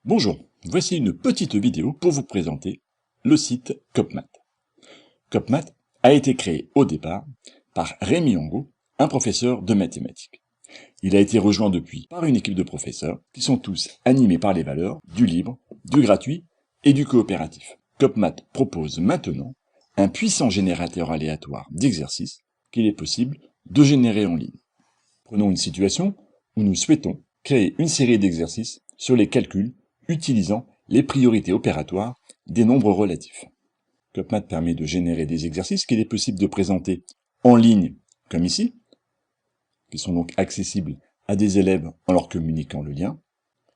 Bonjour, voici une petite vidéo pour vous présenter le site CopMath. CopMath a été créé au départ par Rémi Angot, un professeur de mathématiques. Il a été rejoint depuis par une équipe de professeurs qui sont tous animés par les valeurs du libre, du gratuit et du coopératif. CopMath propose maintenant un puissant générateur aléatoire d'exercices qu'il est possible de générer en ligne. Prenons une situation où nous souhaitons créer une série d'exercices sur les calculs utilisant les priorités opératoires des nombres relatifs. CopMath permet de générer des exercices qu'il est possible de présenter en ligne, comme ici, qui sont donc accessibles à des élèves en leur communiquant le lien,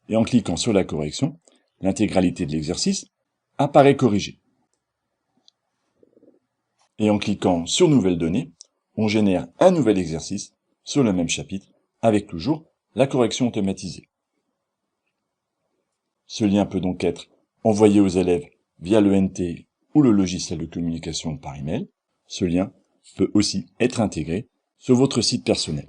et en cliquant sur la correction, l'intégralité de l'exercice apparaît corrigée. Et en cliquant sur Nouvelles données, on génère un nouvel exercice sur le même chapitre, avec toujours la correction automatisée. Ce lien peut donc être envoyé aux élèves via le NT ou le logiciel de communication par email. Ce lien peut aussi être intégré sur votre site personnel.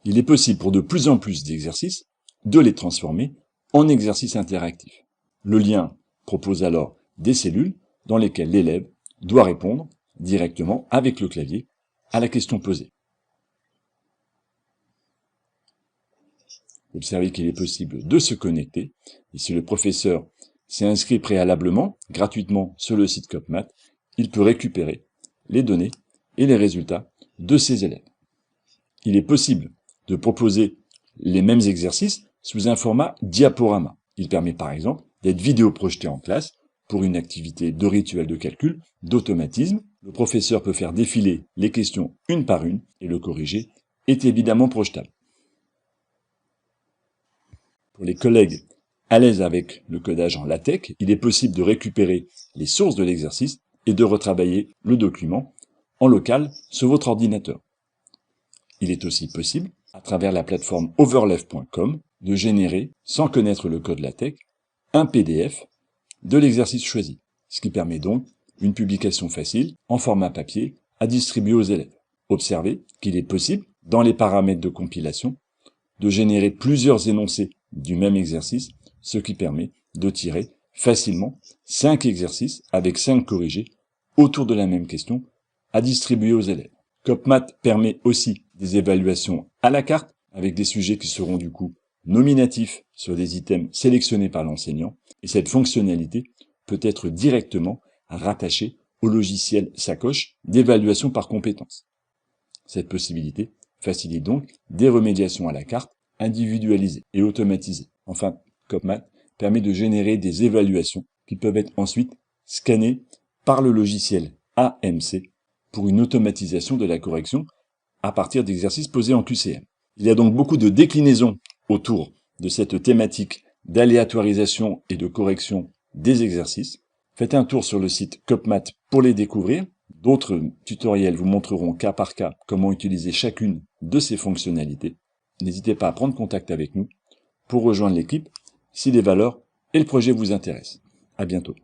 Il est possible pour de plus en plus d'exercices de les transformer en exercices interactifs. Le lien propose alors des cellules dans lesquelles l'élève doit répondre directement avec le clavier à la question posée. Observez qu'il est possible de se connecter, et si le professeur s'est inscrit préalablement, gratuitement, sur le site CopMath, il peut récupérer les données et les résultats de ses élèves. Il est possible de proposer les mêmes exercices sous un format diaporama. Il permet par exemple d'être vidéo projeté en classe pour une activité de rituel de calcul, d'automatisme. Le professeur peut faire défiler les questions une par une et le corriger est évidemment projetable. Pour les collègues à l'aise avec le codage en LaTeX, il est possible de récupérer les sources de l'exercice et de retravailler le document en local sur votre ordinateur. Il est aussi possible, à travers la plateforme overleaf.com, de générer, sans connaître le code LaTeX, un PDF de l'exercice choisi, ce qui permet donc une publication facile en format papier à distribuer aux élèves. Observez qu'il est possible, dans les paramètres de compilation, de générer plusieurs énoncés du même exercice, ce qui permet de tirer facilement 5 exercices avec 5 corrigés autour de la même question à distribuer aux élèves. CopMath permet aussi des évaluations à la carte avec des sujets qui seront du coup nominatifs sur des items sélectionnés par l'enseignant et cette fonctionnalité peut être directement rattachée au logiciel Sacoche d'évaluation par compétences. Cette possibilité facilite donc des remédiations à la carte individualisées et automatisées. Enfin, CopMath permet de générer des évaluations qui peuvent être ensuite scannées par le logiciel AMC pour une automatisation de la correction à partir d'exercices posés en QCM. Il y a donc beaucoup de déclinaisons autour de cette thématique d'aléatorisation et de correction des exercices. Faites un tour sur le site CopMath pour les découvrir. D'autres tutoriels vous montreront cas par cas comment utiliser chacune de ces fonctionnalités. N'hésitez pas à prendre contact avec nous pour rejoindre l'équipe si les valeurs et le projet vous intéressent. À bientôt.